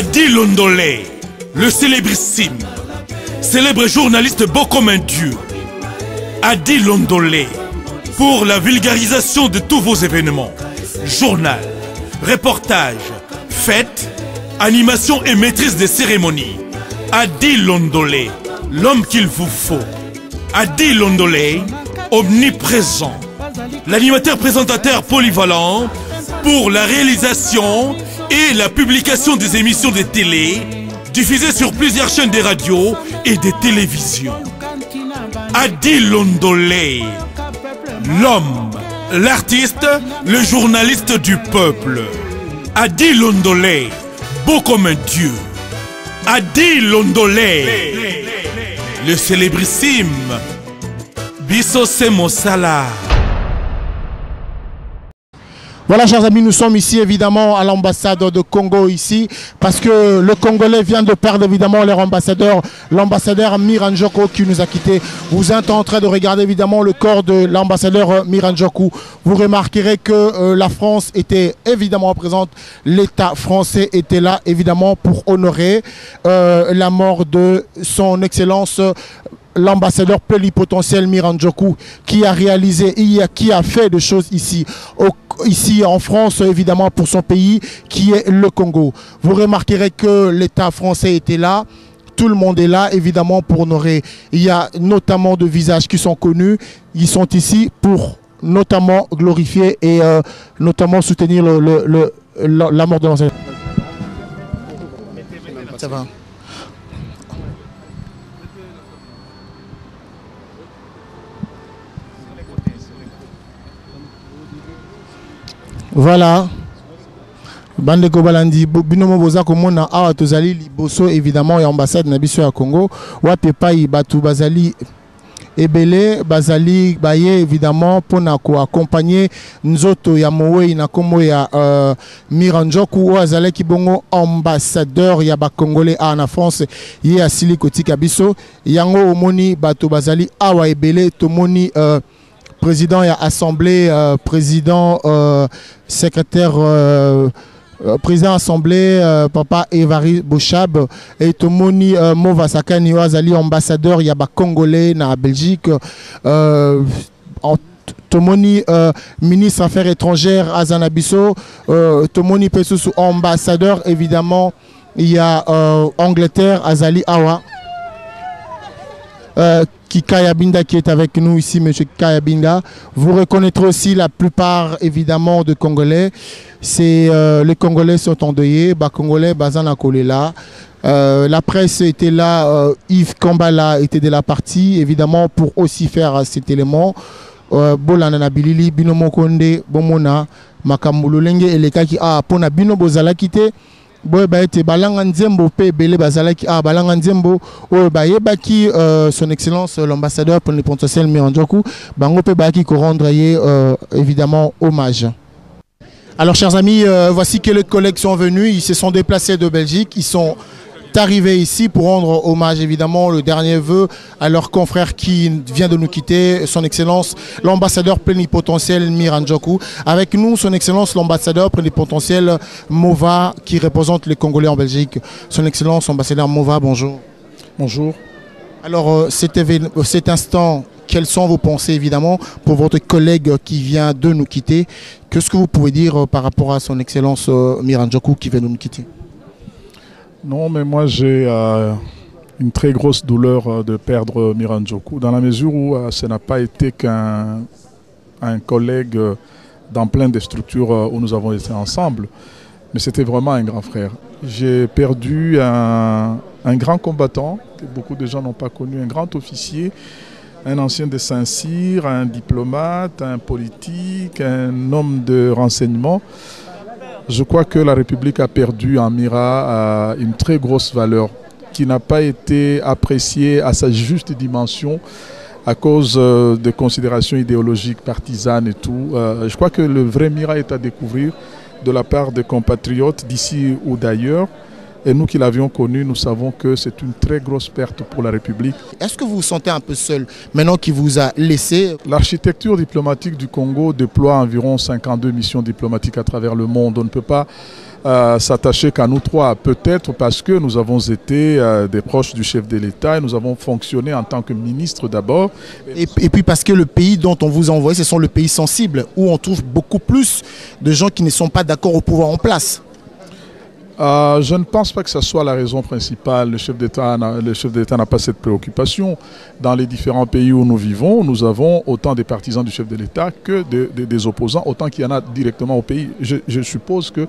Adi Londolé, le célébrissime, célèbre journaliste beau comme un dieu. Adi Londolé, pour la vulgarisation de tous vos événements, journal, reportage, fêtes, animation et maîtrise des cérémonies. Adi Londolé, l'homme qu'il vous faut. Adi Londolé, omniprésent, l'animateur présentateur polyvalent pour la réalisation et la publication des émissions de télé diffusées sur plusieurs chaînes de radio et de télévision. Adi Londolé, l'homme, l'artiste, le journaliste du peuple. Adi Londolé, beau comme un dieu. Adi Londolé, le célébrissime. Bisso Semosala. Voilà, chers amis, nous sommes ici évidemment à l'ambassade de Congo ici parce que le Congolais vient de perdre évidemment leur ambassadeur, l'ambassadeur Miranjoku qui nous a quittés. Vous êtes en train de regarder évidemment le corps de l'ambassadeur Miranjoku. Vous remarquerez que la France était évidemment présente, l'État français était là évidemment pour honorer la mort de son excellence l'ambassadeur plénipotentiel Miranjoku qui a réalisé, qui a fait des choses ici, ici en France évidemment pour son pays qui est le Congo. Vous remarquerez que l'État français était là, tout le monde est là évidemment pour honorer. Il y a notamment de visages qui sont connus, ils sont ici pour notamment glorifier et notamment soutenir la mort de l'ancien. Ça va. Voilà. Bande Kobalandi, binomo boza komona awa tozali liboso évidemment et ambassade na biso ya Congo. Wape pai batu bazali ebele bazali baye évidemment pona ko accompagner nzoto ya mowe na kombo ya Miranjoku azale ki bongo ambassadeur ya ba congolais en France ye asili kotika biso yango omoni batu bazali awa ebele tomoni président et assemblée, président, secrétaire, président assemblée, papa Evari Bouchab, et Tomoni Mova Sakani Oazali, ambassadeur Yaba Congolais na Belgique, Tomoni ministre affaires étrangères Azanabiso, Tomoni Pesusu ambassadeur évidemment, il y a Angleterre Azali Awa. Kaya Binda qui est avec nous ici, monsieur Kaya Binda. Vous reconnaîtrez aussi la plupart évidemment de Congolais. C'est les Congolais sont endeuillés, Congolais Bazana Kolela. La presse était là, Yves Kambala était de la partie évidemment pour aussi faire cet élément. Bolana Bilili, Binomo Konde, Bomona, Makamululenge et les Kaki a Pona Bino Bozala quitté. Boy baete balanga nzembo pe belé bazalaki a balanga nzembo o baye baki son excellence l'ambassadeur plénipotentiel Miranjoku bango pe baki ko rendre évidemment hommage. Alors chers amis, voici que les collègues sont venus, ils se sont déplacés de Belgique, ils sont arrivés ici pour rendre hommage évidemment le dernier vœu à leur confrère qui vient de nous quitter, son excellence l'ambassadeur plénipotentiel Miranjoku. Avec nous son excellence l'ambassadeur plénipotentiel Mova qui représente les Congolais en Belgique. Son excellence ambassadeur Mova, bonjour. Bonjour. Alors cet instant, quelles sont vos pensées évidemment pour votre collègue qui vient de nous quitter? Qu'est-ce que vous pouvez dire par rapport à son excellence Miranjoku qui vient de nous quitter? Non, mais moi j'ai une très grosse douleur de perdre Miranjoku, dans la mesure où ce n'a pas été qu'un collègue dans plein de structures où nous avons été ensemble, mais c'était vraiment un grand frère. J'ai perdu un grand combattant, que beaucoup de gens n'ont pas connu, un grand officier, un ancien de Saint-Cyr, un diplomate, un politique, un homme de renseignement. Je crois que la République a perdu en Mira une très grosse valeur qui n'a pas été appréciée à sa juste dimension à cause de considérations idéologiques, partisanes et tout. Je crois que le vrai Mira est à découvrir de la part des compatriotes d'ici ou d'ailleurs. Et nous qui l'avions connu, nous savons que c'est une très grosse perte pour la République. Est-ce que vous vous sentez un peu seul maintenant qu'il vous a laissé? L'architecture diplomatique du Congo déploie environ 52 missions diplomatiques à travers le monde. On ne peut pas s'attacher qu'à nous trois, peut-être parce que nous avons été des proches du chef de l'État et nous avons fonctionné en tant que ministre d'abord. Et puis parce que le pays dont on vous a envoyé, ce sont le pays sensible, où on trouve beaucoup plus de gens qui ne sont pas d'accord au pouvoir en place. Je ne pense pas que ce soit la raison principale. Le chef d'État n'a pas cette préoccupation. Dans les différents pays où nous vivons, nous avons autant des partisans du chef de l'État que des opposants, autant qu'il y en a directement au pays. Je suppose que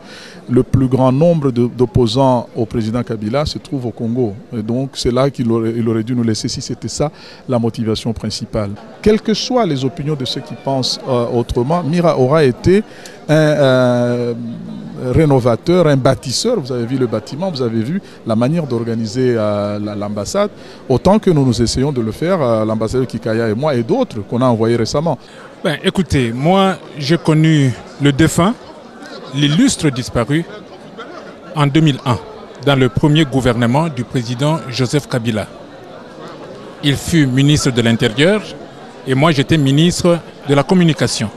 le plus grand nombre d'opposants au président Kabila se trouve au Congo. Et donc c'est là qu'il aurait dû nous laisser si c'était ça la motivation principale. Quelles que soient les opinions de ceux qui pensent autrement, Mira aura été un rénovateur, un bâtisseur. Vous avez vu le bâtiment, vous avez vu la manière d'organiser l'ambassade, autant que nous essayons de le faire, l'ambassadeur Kikaya et moi et d'autres qu'on a envoyés récemment. Ben, écoutez, moi j'ai connu le défunt, l'illustre disparu, en 2001, dans le premier gouvernement du président Joseph Kabila. Il fut ministre de l'Intérieur et moi j'étais ministre de la Communication.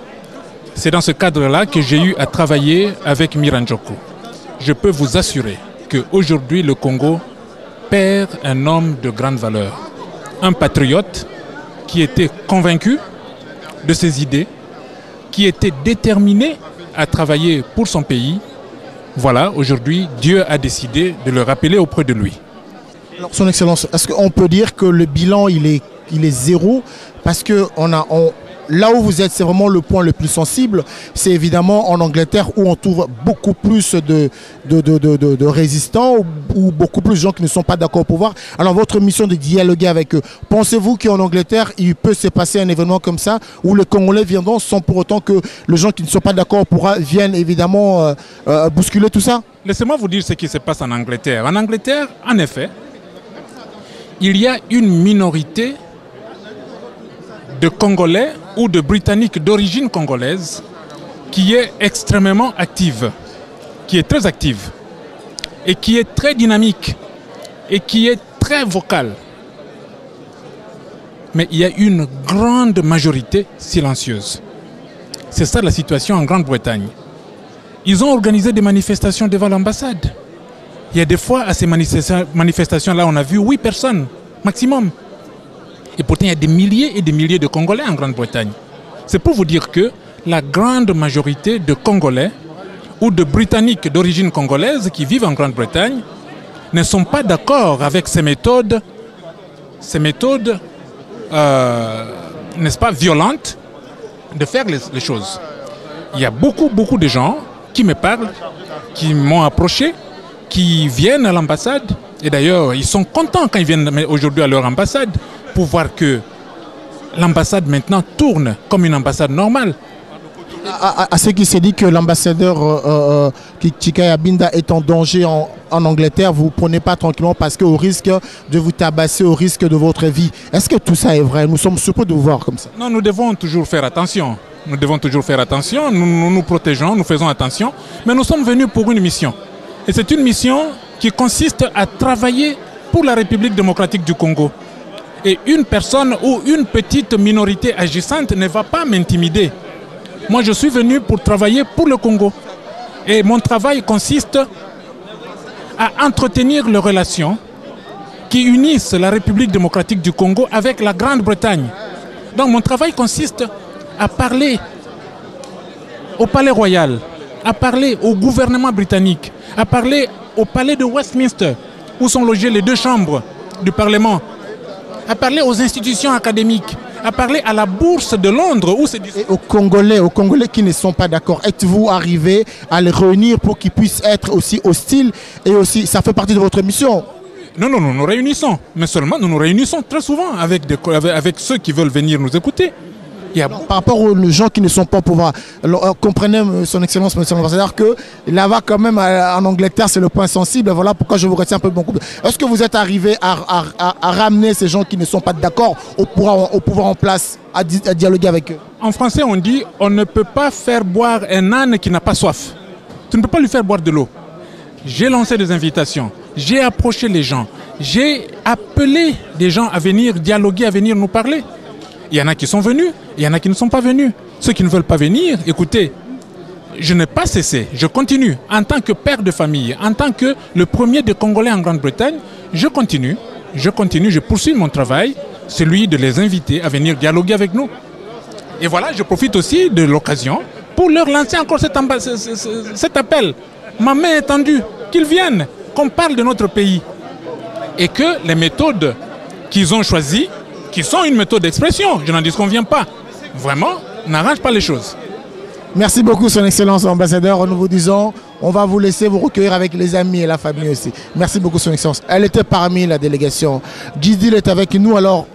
C'est dans ce cadre-là que j'ai eu à travailler avec Miranjoko. Je peux vous assurer qu'aujourd'hui, le Congo perd un homme de grande valeur. Un patriote qui était convaincu de ses idées, qui était déterminé à travailler pour son pays. Voilà, aujourd'hui, Dieu a décidé de le rappeler auprès de lui. Alors, Son Excellence, est-ce qu'on peut dire que le bilan, il est zéro? Parce que là où vous êtes, c'est vraiment le point le plus sensible. C'est évidemment en Angleterre où on trouve beaucoup plus de résistants ou beaucoup plus de gens qui ne sont pas d'accord au pouvoir. Alors votre mission de dialoguer avec eux, pensez-vous qu'en Angleterre, il peut se passer un événement comme ça où les Congolais viendront sans pour autant que les gens qui ne sont pas d'accord au pouvoir viennent évidemment bousculer tout ça? Laissez-moi vous dire ce qui se passe en Angleterre. En Angleterre, en effet, il y a une minorité de Congolais ou de Britanniques d'origine congolaise qui est extrêmement active, qui est très active et qui est très dynamique et qui est très vocale. Mais il y a une grande majorité silencieuse. C'est ça la situation en Grande-Bretagne. Ils ont organisé des manifestations devant l'ambassade. Il y a des fois, à ces manifestations-là, on a vu 8 personnes maximum. Et pourtant, il y a des milliers et des milliers de Congolais en Grande-Bretagne. C'est pour vous dire que la grande majorité de Congolais ou de Britanniques d'origine congolaise qui vivent en Grande-Bretagne ne sont pas d'accord avec ces méthodes, n'est-ce pas, violentes de faire les choses. Il y a beaucoup de gens qui me parlent, qui m'ont approché, qui viennent à l'ambassade. Et d'ailleurs, ils sont contents quand ils viennent aujourd'hui à leur ambassade pour voir que l'ambassade maintenant tourne comme une ambassade normale. À ce qui s'est dit que l'ambassadeur Kikaya Binda est en danger en Angleterre, vous ne prenez pas tranquillement parce qu'au risque de vous tabasser, au risque de votre vie. Est-ce que tout ça est vrai? Nous sommes surpris de vous voir comme ça. Non, nous devons toujours faire attention. Nous devons toujours faire attention. Nous nous protégeons, nous faisons attention. Mais nous sommes venus pour une mission. Et c'est une mission qui consiste à travailler pour la République démocratique du Congo. Et une personne ou une petite minorité agissante ne va pas m'intimider. Moi, je suis venu pour travailler pour le Congo. Et mon travail consiste à entretenir les relations qui unissent la République démocratique du Congo avec la Grande-Bretagne. Donc, mon travail consiste à parler au Palais Royal, à parler au gouvernement britannique, à parler au Palais de Westminster, où sont logées les 2 chambres du Parlement, à parler aux institutions académiques, à parler à la Bourse de Londres où c'est... Et aux Congolais qui ne sont pas d'accord, êtes-vous arrivé à les réunir pour qu'ils puissent être aussi hostiles et aussi, ça fait partie de votre mission? Non, nous nous réunissons, mais seulement nous nous réunissons très souvent avec ceux qui veulent venir nous écouter. Par rapport aux gens qui ne sont pas au pouvoir, comprenez, Son Excellence, Monsieur l'Ambassadeur, que là-bas, quand même, en Angleterre, c'est le point sensible. Voilà pourquoi je vous retiens un peu de mon couple. Est-ce que vous êtes arrivé à ramener ces gens qui ne sont pas d'accord au pouvoir en place, à dialoguer avec eux? En français, on dit on ne peut pas faire boire un âne qui n'a pas soif. Tu ne peux pas lui faire boire de l'eau. J'ai lancé des invitations, j'ai approché les gens, j'ai appelé des gens à venir dialoguer, à venir nous parler. Il y en a qui sont venus, il y en a qui ne sont pas venus. Ceux qui ne veulent pas venir, écoutez, je n'ai pas cessé, je continue. En tant que père de famille, en tant que le premier des Congolais en Grande-Bretagne, je continue, je poursuis mon travail, celui de les inviter à venir dialoguer avec nous. Et voilà, je profite aussi de l'occasion pour leur lancer encore cet appel. Ma main est tendue, qu'ils viennent, qu'on parle de notre pays. Et que les méthodes qu'ils ont choisies, qui sont une méthode d'expression, je n'en disconviens pas, vraiment, n'arrangent pas les choses. Merci beaucoup, Son Excellence l'ambassadeur. Nous vous disons, on va vous laisser vous recueillir avec les amis et la famille aussi. Merci beaucoup, Son Excellence. Elle était parmi la délégation. Djidil est avec nous. Alors,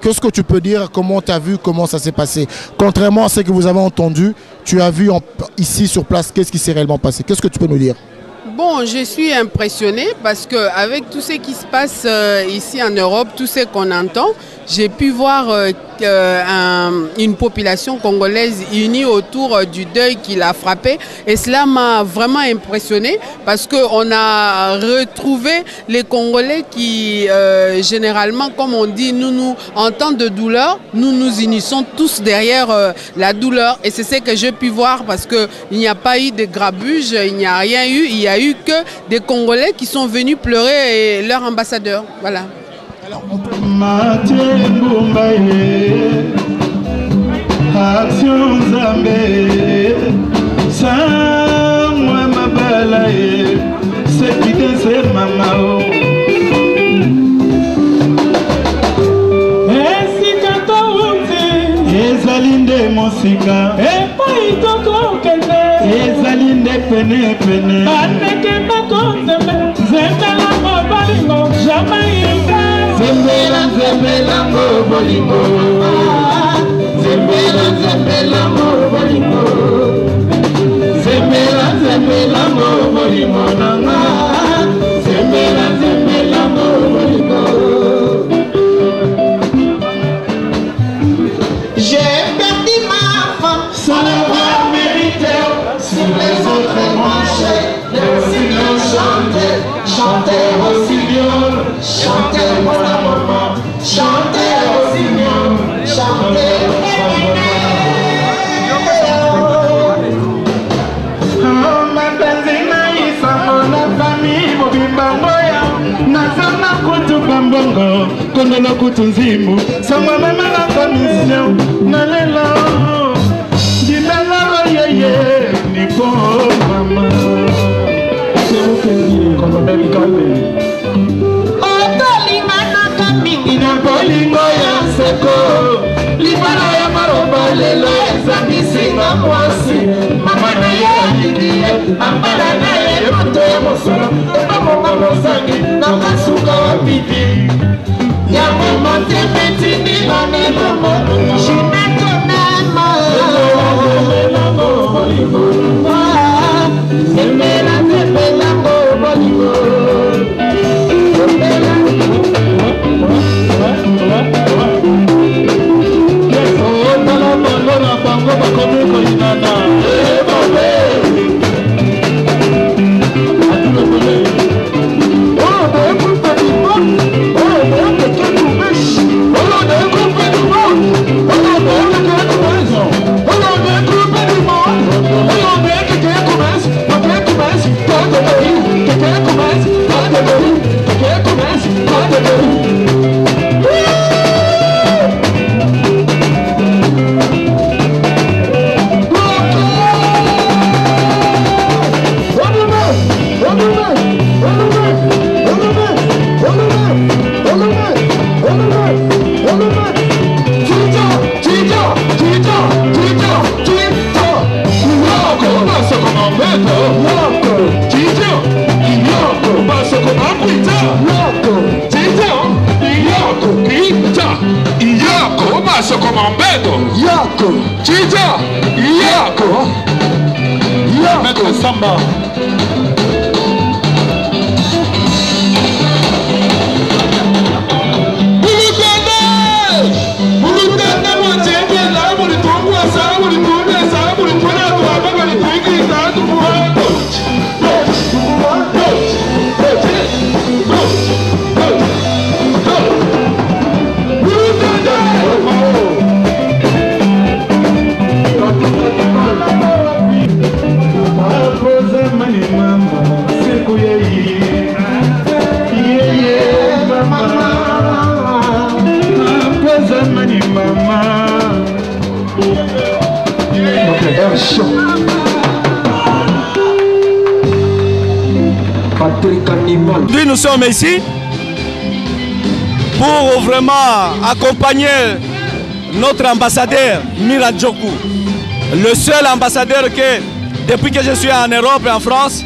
qu'est-ce que tu peux dire? Comment tu as vu? Comment ça s'est passé? Contrairement à ce que vous avez entendu, tu as vu ici sur place, qu'est-ce qui s'est réellement passé? Qu'est-ce que tu peux nous dire? Bon, je suis impressionnée parce qu'avec tout ce qui se passe ici en Europe, tout ce qu'on entend, j'ai pu voir une population congolaise unie autour du deuil qui l'a frappé. Et cela m'a vraiment impressionnée parce qu'on a retrouvé les Congolais qui, généralement, comme on dit, en temps de douleur, nous nous unissons tous derrière la douleur. Et c'est ce que j'ai pu voir parce qu'il n'y a pas eu de grabuge, il n'y a rien eu. Il n'y a eu que des Congolais qui sont venus pleurer et leur ambassadeur. Voilà. Alors, on peut... Zembela, zembela, mo bolingo. Zembela, zembela, mo bolingo. Zembela, zembela, mo bolingo nanga. Zembela, zembela, mo bolingo. J'ai perdu ma femme sans l'avoir mérité. Sur les autres manches, les silence chantaient, chantaient aussi bien, chantaient mon amour, chantaient aussi bien, chantaient. Oh, ma benzina isa mon famille, mobimba moya, nazana kutu bambongo, konono kutu nzimu, sama mama la commission, nalela, dinala yeye, nipo mama. Bolingo ya seko libala ya maroba lelo ezangisinga mwasi mama na ye alilie ambala na ye moto ya mosolo ebamonga mosangi na kasuka wa pipi ya momote metini banemomo shinekonema zembela zembela ngo bolingo Samba. Nation. Patrick Animal. Aujourd'hui, nous sommes ici pour vraiment accompagner notre ambassadeur Miran Djokou, le seul ambassadeur que, depuis que je suis en Europe et en France,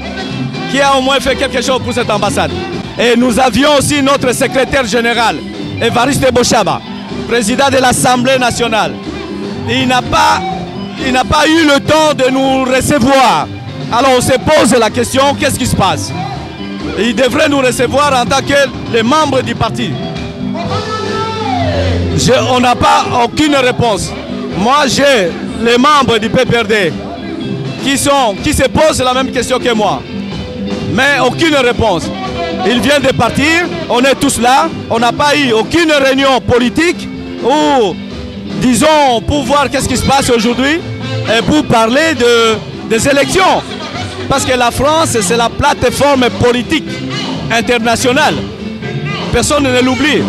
qui a au moins fait quelque chose pour cette ambassade. Et nous avions aussi notre secrétaire général, Évariste Bochaba, président de l'Assemblée nationale. Il n'a pas eu le temps de nous recevoir. Alors on se pose la question, qu'est-ce qui se passe? Il devrait nous recevoir en tant que les membres du parti. On n'a pas aucune réponse. Moi, j'ai les membres du PPRD qui se posent la même question que moi. Mais aucune réponse. Ils viennent de partir, on est tous là, on n'a pas eu aucune réunion politique ou, disons, pour voir qu'est-ce qui se passe aujourd'hui et pour parler des élections. Parce que la France, c'est la plateforme politique internationale. Personne ne l'oublie.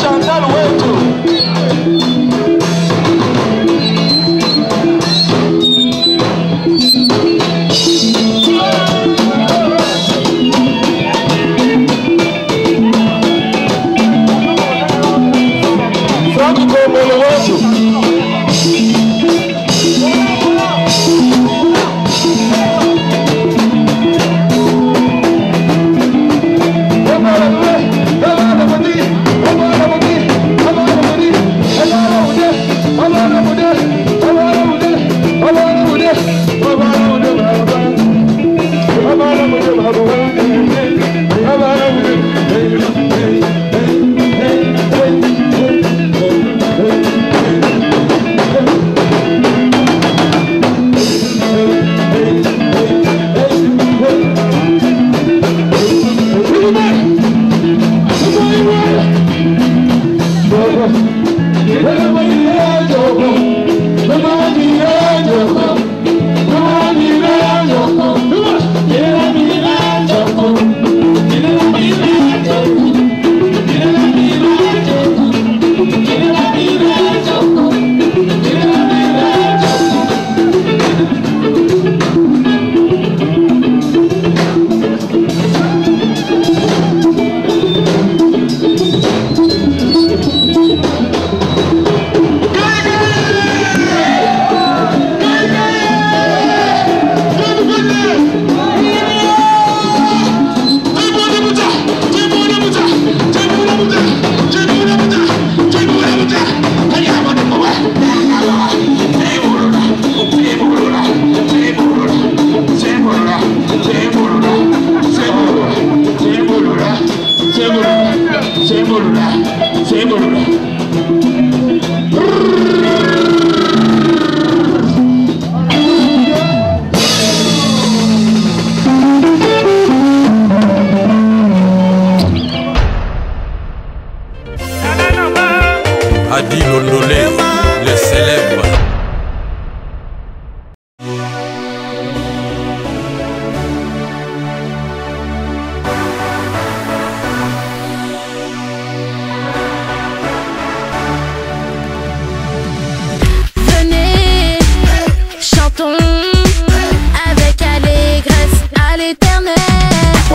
Chantal wetu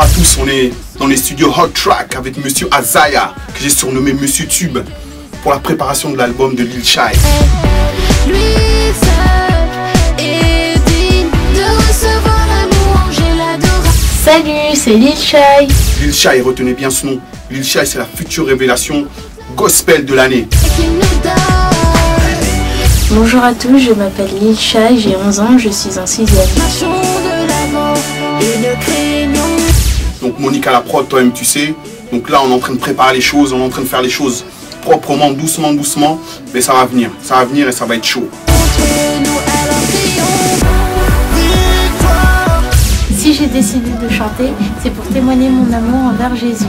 Bonjour à tous, on est dans les studios Hot Track avec Monsieur Azaya, que j'ai surnommé Monsieur Tube, pour la préparation de l'album de Lil Shy. Lui seul est digne de recevoir l'amour, j'ai l'adoration. Salut, c'est Lil Shy. Lil Shy, retenez bien ce nom. Lil Shy, c'est la future révélation gospel de l'année. Bonjour à tous, je m'appelle Lil Shy, j'ai 11 ans, je suis en 6e. Donc Monique à la prod, toi-même tu sais. Donc là on est en train de préparer les choses, on est en train de faire les choses proprement, doucement, doucement. Mais ça va venir et ça va être chaud. Si j'ai décidé de chanter, c'est pour témoigner mon amour envers Jésus.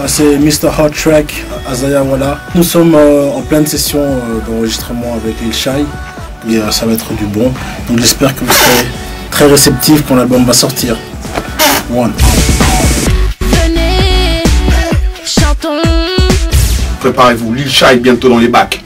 C'est Mr. Hot Track, Azaya, voilà. Nous sommes en pleine session d'enregistrement avec Lil Shy et ça va être du bon. Donc j'espère que vous serez très réceptifs quand l'album va sortir. One. Venez, chantons. Préparez-vous, Lil Shy bientôt dans les bacs.